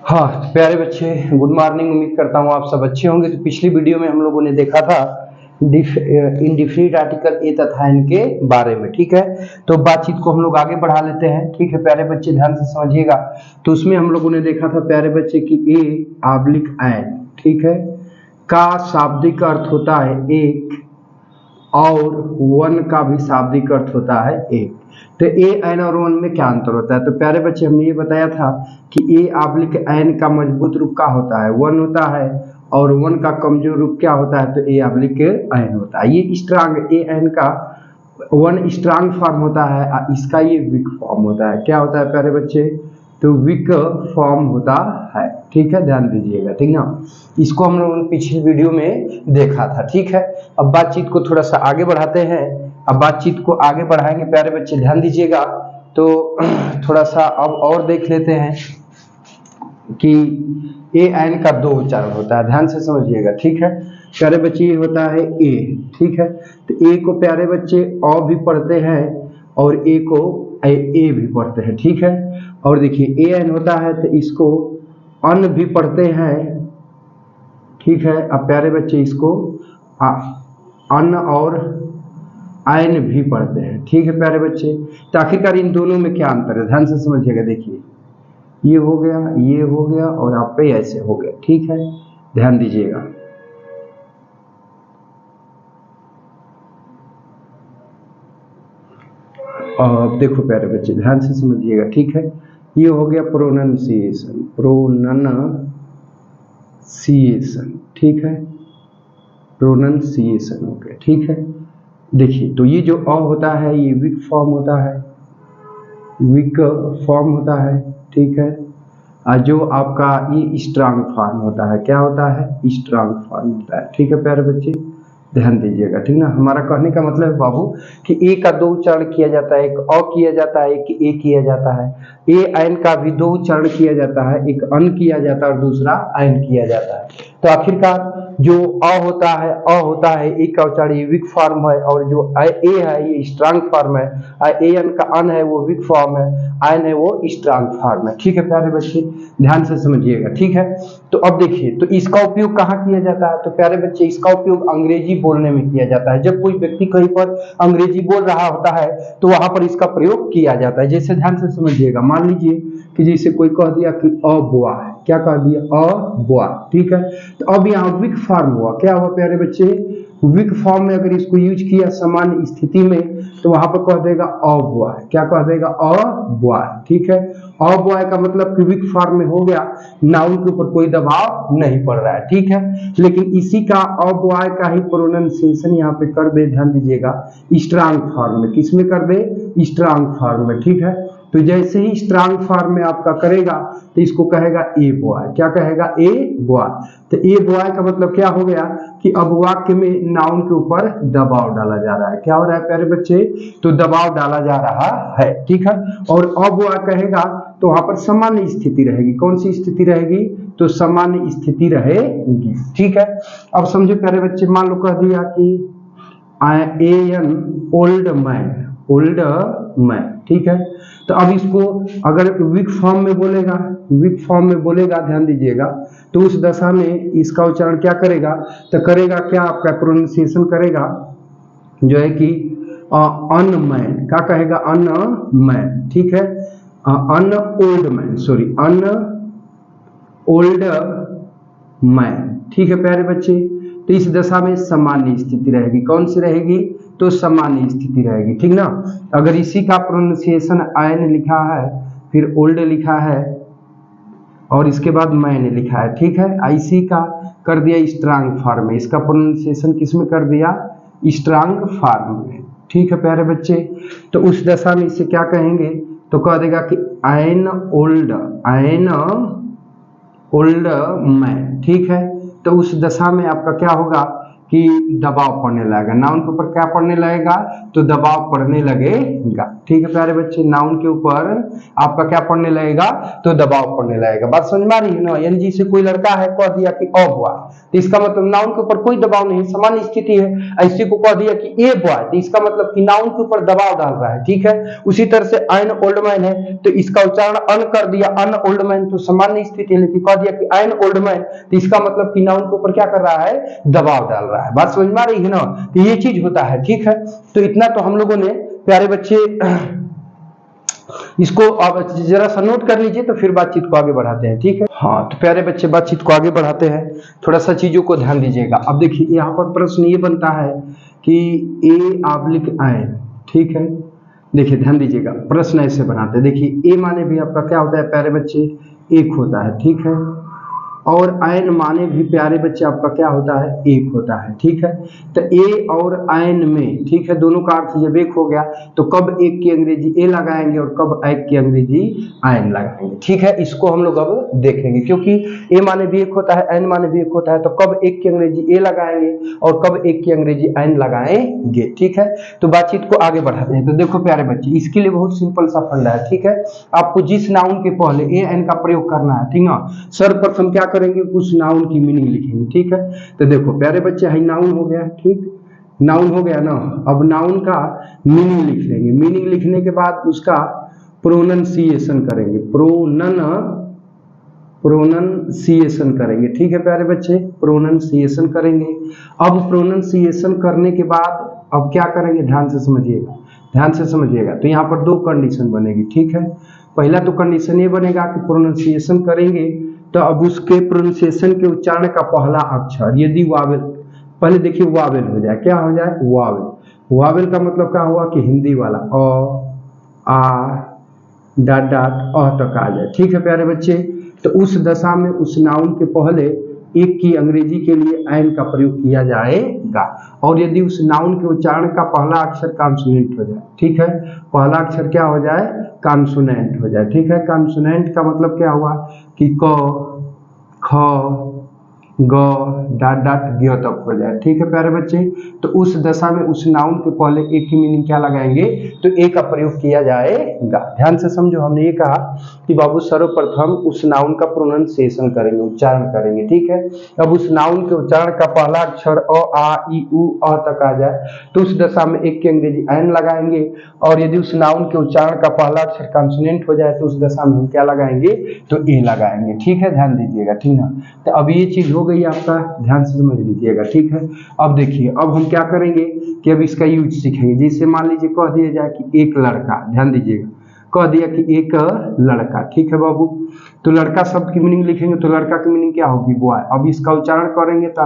हाँ प्यारे बच्चे, गुड मॉर्निंग। उम्मीद करता हूँ आप सब अच्छे होंगे। तो पिछली वीडियो में हम लोगों ने देखा था इंडिफिनिट आर्टिकल ए तथा एन के बारे में, ठीक है। तो बातचीत को हम लोग आगे बढ़ा लेते हैं, ठीक है प्यारे बच्चे, ध्यान से समझिएगा। तो उसमें हम लोगों ने देखा था प्यारे बच्चे कि ए आब्लिक एन, ठीक है, का शाब्दिक अर्थ होता है एक, और वन का भी शाब्दिक अर्थ होता है एक। तो ए एन और वन में क्या अंतर होता है? तो प्यारे बच्चे हमने ये बताया था कि ए आब्लिक एन का मजबूत रूप क्या होता है? वन होता है, और वन का कमजोर रूप क्या होता है? तो ए आब्लिक एन होता है। ये स्ट्रांग ए एन का वन स्ट्रांग फॉर्म होता है, इसका ये वीक फॉर्म होता है। क्या होता है प्यारे बच्चे? तो वीक फॉर्म होता है, ठीक है, ध्यान दीजिएगा, ठीक ना। इसको हम लोगों ने पिछली वीडियो में देखा था, ठीक है। अब बातचीत को थोड़ा सा आगे बढ़ाते हैं। अब बातचीत को आगे बढ़ाएंगे प्यारे बच्चे, ध्यान दीजिएगा। तो थोड़ा सा अब और देख लेते हैं कि ए एन का दो उच्चारण होता है, ध्यान से समझिएगा, ठीक है प्यारे बच्चे। ये होता है ए, ठीक है। तो ए को प्यारे बच्चे अ भी पढ़ते हैं और ए को ए भी पढ़ते हैं, ठीक है। और देखिए ए एन होता है तो इसको अन भी पढ़ते हैं, ठीक है। अब प्यारे बच्चे इसको अन और आयन भी पढ़ते हैं, ठीक है प्यारे बच्चे। तो आखिरकार इन दोनों में क्या अंतर है? ध्यान से समझिएगा। देखिए ये हो गया, ये हो गया, और आप पे ऐसे हो गया, ठीक है, ध्यान दीजिएगा। अब देखो प्यारे बच्चे, ध्यान से समझिएगा, ठीक है। ये हो गया प्रोनंसिएशन, प्रोनंसिएशन, ठीक है, प्रोनंसिएशन हो गया, ठीक है। देखिए तो ये जो अ होता है ये वीक फॉर्म होता है, वीक फॉर्म होता है, ठीक है। जो आपका ये स्ट्रांग फॉर्म होता है, क्या होता है? स्ट्रांग फॉर्म होता है, ठीक है प्यारे बच्चे, ध्यान दीजिएगा, ठीक ना। हमारा कहने का मतलब है बाबू कि ए का दो उच्चारण किया जाता है, एक अ किया जाता है, एक ए किया जाता है। ए एन का भी दो उच्चारण किया जाता है, एक अन किया जाता है और दूसरा एन किया जाता है। तो आखिरकार जो अ होता है, ए का उच्चारण ये वीक फॉर्म है, और जो ए है ये स्ट्रांग फॉर्म है। ए एन का अन है वो वीक फॉर्म है, एन है वो स्ट्रांग फॉर्म है, ठीक है प्यारे बच्चे, ध्यान से समझिएगा, ठीक है। तो अब देखिए तो इसका उपयोग कहाँ किया जाता है? तो प्यारे बच्चे इसका उपयोग अंग्रेजी बोलने में किया जाता है। जब कोई व्यक्ति कहीं पर अंग्रेजी बोल रहा होता है तो वहां पर इसका प्रयोग किया जाता है। जैसे ध्यान से समझिएगा, मान लीजिए कि जैसे कोई कह दिया कि अ बुआ है, क्या कह दिया? अ बुआ, ठीक है। तो अब यहाँ वीक फॉर्म हुआ, क्या हुआ प्यारे बच्चे? वीक फॉर्म में अगर इसको यूज किया सामान्य स्थिति में तो वहां पर कह देगा अ बुआ, क्या कह देगा? अ बुआ, ठीक है। अ बुआ का मतलब कि वीक फॉर्म में हो गया, नाउन के ऊपर कोई दबाव नहीं पड़ रहा है, ठीक है। लेकिन इसी का अ बुआ का ही प्रोनाउंसिएशन यहाँ पे कर दे, ध्यान दीजिएगा, स्ट्रांग फॉर्म में। किसमें कर दे? स्ट्रांग फॉर्म में, ठीक है। तो जैसे ही स्ट्रांग फॉर्म में आपका करेगा तो इसको कहेगा ए बॉय, क्या कहेगा? A boy. तो ए बॉय का मतलब क्या हो गया कि अब वाक्य में नाउन के ऊपर दबाव डाला जा रहा है। क्या हो रहा है प्यारे बच्चे? तो दबाव डाला जा रहा है, ठीक है। और अब वह कहेगा तो वहां पर सामान्य स्थिति रहेगी। कौन सी स्थिति रहेगी? तो सामान्य स्थिति रहेगी, ठीक है। अब समझो प्यारे बच्चे, मान लो कह दिया कि a an old man, old man, ठीक है। तो अब इसको अगर वीक फॉर्म में बोलेगा, वीक फॉर्म में बोलेगा, ध्यान दीजिएगा, तो उस दशा में इसका उच्चारण क्या करेगा? तो करेगा क्या? आपका प्रोनाउंसिएशन करेगा जो है कि अन मैन, क्या कहेगा? अन मैन, ठीक है। अन ओल्ड मैन, सॉरी, अन ओल्ड मैन, ठीक है प्यारे बच्चे। तो इस दशा में सामान्य स्थिति रहेगी। कौन सी रहेगी? तो सामान्य स्थिति रहेगी, ठीक ना। अगर इसी का प्रोनाउंसिएशन आयन लिखा है, फिर ओल्ड लिखा है, और इसके बाद मैंने लिखा है, ठीक है। इसी का कर दिया स्ट्रांग फॉर्म में, इसका प्रोनाउंसिएशन किस में कर दिया? स्ट्रांग फॉर्म में, ठीक है प्यारे बच्चे। तो उस दशा में इसे क्या कहेंगे? तो कह देगा कि एन ओल्ड मैन, ठीक है। तो उस दशा में आपका क्या होगा कि दबाव पड़ने लगेगा, नाउन के ऊपर क्या पड़ने लगेगा, तो दबाव पड़ने लगेगा। ठीक है प्यारे बच्चे, नाउन के ऊपर आपका क्या पड़ने लगेगा, तो दबाव पड़ने लगेगा। बात समझ में आ रही है ना। यानी जैसे कोई लड़का है, कह दिया कि अ बॉय, तो इसका मतलब नाउन के ऊपर कोई दबाव नहीं, सामान्य स्थिति है। ऐसे को कह दिया कि ए बॉय, तो इसका मतलब कि नाउन के ऊपर दबाव डाल रहा है। ठीक है, उसी तरह से एन ओल्ड मैन है, तो इसका उच्चारण अन कर दिया, अन ओल्ड मैन, तो सामान्य स्थिति है। लेकिन कह दिया कि एन ओल्ड मैन, तो इसका मतलब कि नाउन के ऊपर क्या कर रहा है, दबाव डाल रहा है। बात समझ में आ रही है ना। तो ये चीज होता है। ठीक है, तो इतना तो हम लोगों ने प्यारे बच्चे इसको आप जरा सा नोट कर लीजिए, तो फिर बातचीत को आगे बढ़ाते हैं। ठीक है, हाँ तो प्यारे बच्चे बातचीत को आगे बढ़ाते हैं, थोड़ा सा चीजों को ध्यान दीजिएगा। अब देखिए यहाँ पर प्रश्न ये बनता है कि ए ऑब्लिक एन, ठीक है, देखिए ध्यान दीजिएगा, प्रश्न ऐसे बनाते हैं। देखिए ए माने भी आपका क्या होता है प्यारे बच्चे, एक होता है। ठीक है, और एन माने भी प्यारे बच्चे आपका क्या होता है, एक होता है। ठीक है, तो ए और एन में, ठीक है, दोनों का अर्थ जब एक हो गया तो कब एक की अंग्रेजी ए लगाएंगे और कब एक की अंग्रेजी एन लगाएंगे। ठीक है, इसको हम लोग अब देखेंगे, क्योंकि ए माने भी एक होता है, एन माने भी एक होता है, तो कब एक की अंग्रेजी ए लगाएंगे और कब एक की अंग्रेजी एन लगाएंगे। ठीक है, तो बातचीत को आगे बढ़ाते हैं। तो देखो प्यारे बच्चे, इसके लिए बहुत सिंपल सा फंडा है। ठीक है, आपको जिस नाउन के पहले ए एन का प्रयोग करना है, ठीक है, सर्वप्रथम क्या करेंगे, कुछ नाउन की मीनिंग लिखेंगे। ठीक है, तो देखो प्यारे बच्चे, है नाउन हो गया, ठीक, नाउन हो गया ना। अब नाउन का मीनिंग लिख लेंगे, मीनिंग लिखने के बाद उसका प्रोनंसिएशन करेंगे, प्रोनंसिएशन करेंगे। ठीक है प्यारे बच्चे, प्रोनंसिएशन करेंगे। अब प्रोनंसिएशन करने के बाद अब क्या करेंगे, ध्यान से समझिएगा, ध्यान से समझिएगा। तो यहाँ पर दो कंडीशन बनेगी। ठीक है, पहला तो कंडीशन ये बनेगा कि प्रोनंसिएशन करेंगे तो अब उसके प्रोनंसिएशन के उच्चारण का पहला अक्षर यदि वावेल, पहले देखिए वावेल हो जाए, क्या हो जाए, वावेल। वावेल का मतलब क्या हुआ कि हिंदी वाला अ आ डाट डाट अ तक आ जाए। ठीक है प्यारे बच्चे, तो उस दशा में उस नाउन के पहले एक की अंग्रेजी के लिए एन का प्रयोग किया जाएगा, और यदि उस नाउन के उच्चारण का पहला अक्षर कॉन्सोनेंट हो जाए। ठीक है, पहला अक्षर क्या हो जाए, कॉन्सोनेंट हो जाए। ठीक है, कॉन्सोनेंट का मतलब क्या हुआ कि क ख ग डाट डाट ग तक हो जाए। ठीक है प्यारे बच्चे, तो उस दशा में उस नाउन के पहले एक की मीनिंग क्या लगाएंगे, तो ए का प्रयोग किया जाएगा। ध्यान से समझो, हमने ये कहा कि बाबू सर्वप्रथम उस नाउन का प्रोनंसिएशन करेंगे, उच्चारण करेंगे। ठीक है, अब उस नाउन के उच्चारण का पहला अक्षर अ आ इ उ अ तक आ जाए तो उस दशा में एक की अंग्रेजी एन लगाएंगे, और यदि उस नाउन के उच्चारण का पहला अक्षर कॉन्सोनेंट हो जाए तो उस दशा में हम क्या लगाएंगे, तो ए लगाएंगे। ठीक है, ध्यान दीजिएगा। ठीक है, तो अब ये चीज हो गई आपका, ध्यान से समझ लीजिएगा। ठीक है, अब देखिए, अब हम क्या करेंगे कि अब इसका यूज सीखेंगे। जैसे मान लीजिए कह दिया जाए कि एक लड़का, ध्यान दीजिएगा, कह दिया कि एक लड़का। ठीक है बाबू, तो लड़का शब्द की मीनिंग लिखेंगे, तो लड़का की मीनिंग क्या होगी, बॉय। अब इसका उच्चारण करेंगे तो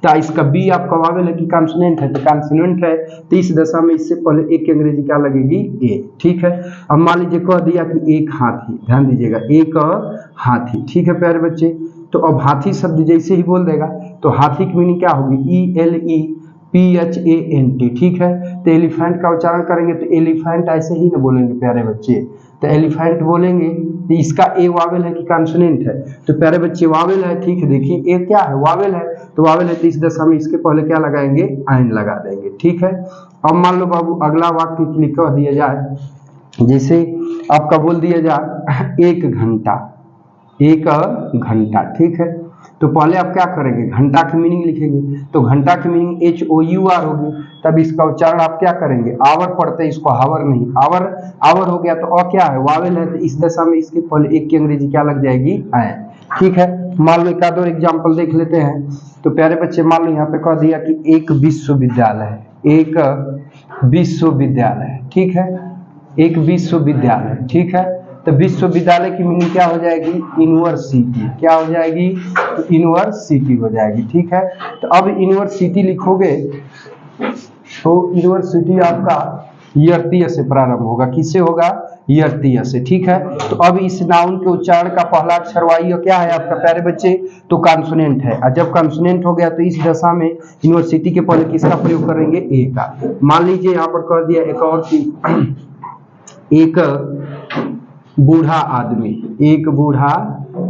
तो इसका बी आपका वावेल है कि कॉन्सोनेंट है, तो कॉन्सोनेंट है, तो इस दशा में इससे पहले एक की अंग्रेजी क्या लगेगी, ए। ठीक है, अब मान लीजिए कह दिया कि एक हाथी, ध्यान दीजिएगा, एक हाथी। ठीक है प्यारे बच्चे, तो अब हाथी शब्द जैसे ही बोल देगा तो हाथी की मीनिंग क्या होगी, ELEPHANT। ठीक है, तो एलिफेंट का उच्चारण करेंगे तो एलिफेंट ऐसे ही ना बोलेंगे प्यारे बच्चे, तो एलिफेंट बोलेंगे, तो इसका ए वावेल है कि कॉन्सोनेंट है, तो प्यारे बच्चे वावेल है। ठीक है, देखिए ए क्या है, वावेल है, तो वावेल है, तो इस दशा में इसके पहले क्या लगाएंगे, एन लगा देंगे। ठीक है, अब मान लो बाबू अगला वाक्य के लिए कह दिया जाए, जैसे आपका बोल दिया जाए एक घंटा, एक घंटा। ठीक है, तो पहले आप क्या करेंगे, घंटा की मीनिंग लिखेंगे, तो घंटा की मीनिंग HOUR होगी, तब इसका उच्चारण आप क्या करेंगे, आवर पढ़ते हैं इसको, हावर नहीं, आवर, आवर हो गया, तो अ क्या है, वावेल है, तो इस दशा में इसके पहले एक की अंग्रेजी क्या लग जाएगी, एन। ठीक है, मान लो एक आध और एग्जाम्पल देख लेते हैं। तो प्यारे बच्चे मान लो यहाँ पे कह दिया कि एक विश्वविद्यालय है, एक विश्वविद्यालय। ठीक है, एक विश्वविद्यालय। ठीक है, तो विश्वविद्यालय की मीनिंग क्या हो जाएगी, यूनिवर्सिटी। क्या हो जाएगी, तो यूनिवर्सिटी हो जाएगी। ठीक है, तो अब यूनिवर्सिटी लिखोगे तो यूनिवर्सिटी आपका यर्तीय से प्रारंभ होगा, किससे होगा, यर्तीय से। ठीक है, तो अब इस नाउन के उच्चारण का पहला अक्षर वाई क्या है आपका प्यारे बच्चे, तो कॉन्सोनेंट है, और जब कॉन्सोनेंट हो गया तो इस दशा में यूनिवर्सिटी के पहले किसका प्रयोग करेंगे, ए का। मान लीजिए यहाँ पर कह दिया एक और चीज, एक बूढ़ा आदमी, एक बूढ़ा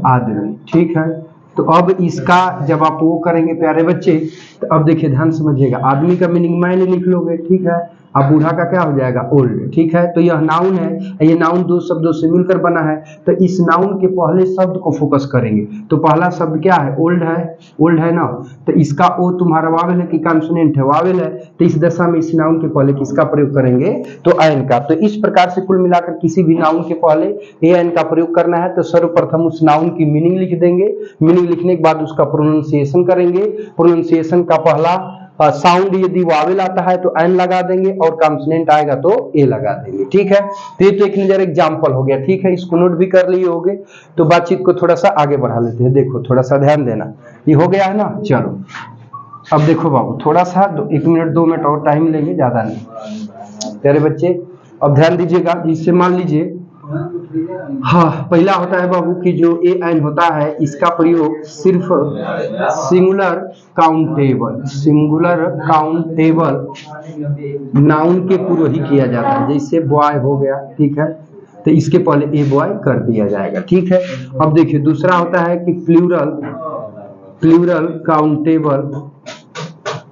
आदमी। ठीक है, तो तो अब इसका जब आप वो करेंगे प्यारे बच्चे, तो अब देखिए ध्यान समझिएगा, आदमी का मीनिंग मैन लिख लोगे, ठीक है। अब बूढ़ा का क्या हो जाएगा, ओल्ड, ठीक है। तो यह नाउन है, ये नाउन दो शब्दों से मिलकर बना है, तो इस नाउन के पहले शब्द को फोकस करेंगे। तो पहला शब्द क्या है, ओल्ड है, ओल्ड है ना। तो इसका ओ तुम्हारा वावेल है कि कॉन्सोनेंट है, वावेल है। तो इस दशा में इस नाउन के पहले किसका प्रयोग करेंगे, तो एन का। तो इस प्रकार से कुल मिलाकर किसी भी नाउन के पहले ए एन का प्रयोग करना है, तो सर्वप्रथम उस नाउन की मीनिंग लिख देंगे, मीनिंग लिखने के बाद उसका प्रोनाउंसिएशन करेंगे, प्रोनाउंसिएशन का पहला साउंड यदि वावेल आता है तो एन लगा देंगे, और कॉन्सोनेंट आएगा तो ए लगा देंगे, ठीक है। तो ये तो एक नजर एग्जांपल हो गया, ठीक है। इसको नोट भी कर लिए होगे। तो बातचीत को थोड़ा सा आगे बढ़ा लेते हैं। देखो थोड़ा सा ध्यान देना, ये हो गया है ना। चलो अब देखो बाबू, थोड़ा सा 1 मिनट 2 मिनट और टाइम लेंगे, ज्यादा नहीं प्यारे बच्चे। अब ध्यान दीजिएगा, जिससे मान लीजिए, हाँ, पहला होता है बाबू कि जो ए एन होता है इसका प्रयोग सिर्फ singular countable, singular countable noun के पूर्व ही किया जाता है। जैसे बॉय हो गया, ठीक है, तो इसके पहले ए बॉय कर दिया जाएगा, ठीक है। अब देखिए दूसरा होता है कि plural, plural countable,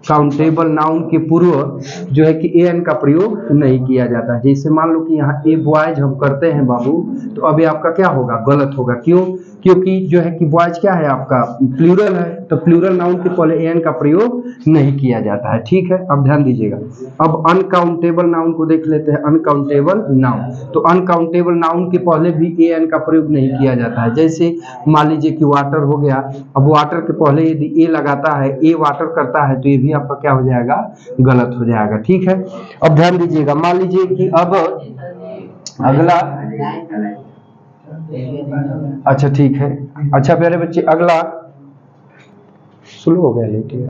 countable noun के पूर्व जो है कि ए एन का प्रयोग नहीं किया जाता है। जैसे मान लो कि यहाँ ए बॉयज हम करते हैं बाबू, तो अभी आपका क्या होगा, गलत होगा। क्यों, क्योंकि जो है कि बॉयज क्या है आपका प्लूरल है, तो प्लूरल नाउन के पहले ए एन का प्रयोग नहीं किया जाता है, ठीक है। अब ध्यान दीजिएगा, अब अनकाउंटेबल नाउन को देख लेते हैं। अनकाउंटेबल नाउन, तो अनकाउंटेबल नाउन के पहले भी ए एन का प्रयोग नहीं किया जाता है। जैसे मान लीजिए कि वाटर हो गया, अब वाटर के पहले यदि ए लगाता है, ए वाटर करता है, तो ये भी आपका क्या हो जाएगा, गलत हो जाएगा, ठीक है। अब ध्यान दीजिएगा, मान लीजिए कि अब अगला, अच्छा ठीक है, अच्छा प्यारे बच्चे अगला स्लो हो गया, लेट है।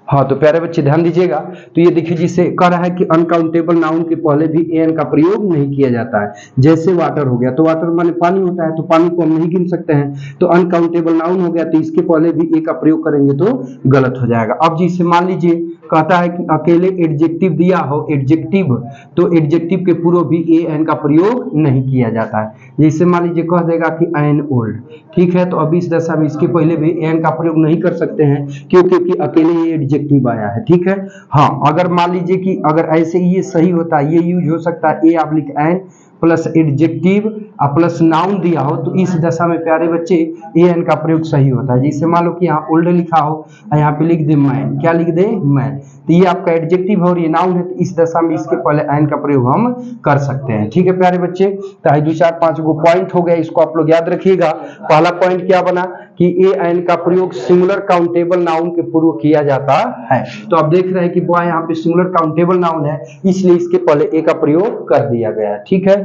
हाँ तो प्यारे बच्चे ध्यान दीजिएगा, तो ये देखिए जिसे कह रहा है कि अनकाउंटेबल नाउन के पहले भी ए एन का प्रयोग नहीं किया जाता है। जैसे वाटर हो गया, तो वाटर माने पानी होता है, तो पानी को हम नहीं गिन सकते हैं, तो अनकाउंटेबल नाउन हो गया, तो इसके पहले भी ए का प्रयोग करेंगे तो गलत हो जाएगा। अब जिसे मान लीजिए कहता है कि अकेले एडजेक्टिव दिया हो, एडजेक्टिव, तो एडजेक्टिव के पूर्व भी ए एन का प्रयोग नहीं किया जाता है। जैसे मान लीजिए कह देगा कि एन ओल्ड, ठीक है, तो अभी इस दशा में इसके पहले भी ए एन का प्रयोग नहीं कर सकते हैं, क्योंकि अकेले एडजेक्टिव आया है, ठीक है। हाँ, अगर मान लीजिए कि अगर ऐसे ये सही होता है, ये यूज हो सकता है, a oblique N plus adjective plus noun दिया हो, तो इस दशा में प्यारे बच्चे ए एन का प्रयोग सही होता है। जैसे मान लो कि यहाँ ओल्ड लिखा हो और यहाँ पे लिख दे मैन, क्या लिख दे, मैन, तो ये आपका एडजेक्टिव है और ये नाउन है, तो इस दशा में इसके पहले एन का प्रयोग हम कर सकते हैं, ठीक है प्यारे बच्चे। तो 2 4 5 गो पॉइंट हो गया, इसको आप लोग याद रखिएगा। पहला पॉइंट क्या बना कि ए एन का प्रयोग सिंगुलर काउंटेबल नाउन के पूर्व किया जाता है। तो आप देख रहे हैं कि बॉय यहाँ पे सिंगुलर काउंटेबल नाउन है, इसलिए इसके पहले ए का प्रयोग कर दिया गया है, ठीक है,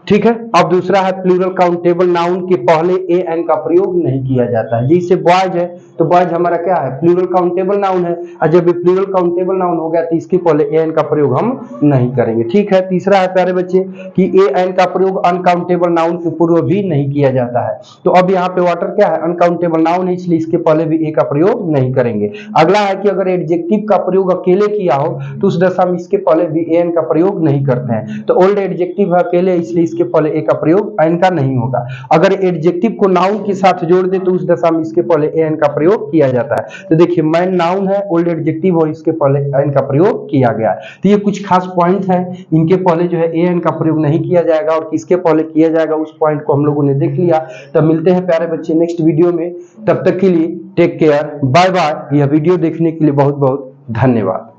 ठीक है। अब दूसरा है प्लूरल काउंटेबल नाउन के पहले ए एन का प्रयोग नहीं किया जाता है। जैसे बॉयज है, तो बॉयज हमारा क्या है, प्लूरल काउंटेबल नाउन है, और जब प्लूरल काउंटेबल नाउन हो गया तो इसके पहले ए एन का प्रयोग हम नहीं करेंगे, ठीक है। तीसरा है प्यारे बच्चे कि ए एन का प्रयोग अनकाउंटेबल नाउन के पूर्व भी नहीं किया जाता है। तो अब यहाँ पे वाटर क्या है, अनकाउंटेबल नाउन है, इसलिए इसके पहले भी ए का प्रयोग नहीं करेंगे। अगला है कि अगर एडजेक्टिव का प्रयोग अकेले किया हो, तो उस दशा में इसके पहले भी ए एन का प्रयोग नहीं करते हैं। तो ओल्ड एडजेक्टिव है अकेले, इसलिए इसके पहले ए का प्रयोग एन का नहीं होगा। अगर एडजेक्टिव को नाउन के साथ जोड़ दे, तो उस दशा में इसके पहले ए एन का प्रयोग किया जाता है। तो देखिए मैन नाउन है, ओल्ड एडजेक्टिव और इसके पहले एन का प्रयोग किया गया है। तो ये कुछ खास पॉइंट है, इनके पहले जो है ए एन का प्रयोग नहीं किया जाएगा, और किसके पहले किया जाएगा उस पॉइंट को हम लोगों ने देख लिया। तब मिलते हैं प्यारे बच्चे नेक्स्ट वीडियो में, तब तक के लिए टेक केयर, बाय बाय। यह वीडियो देखने के लिए बहुत बहुत धन्यवाद।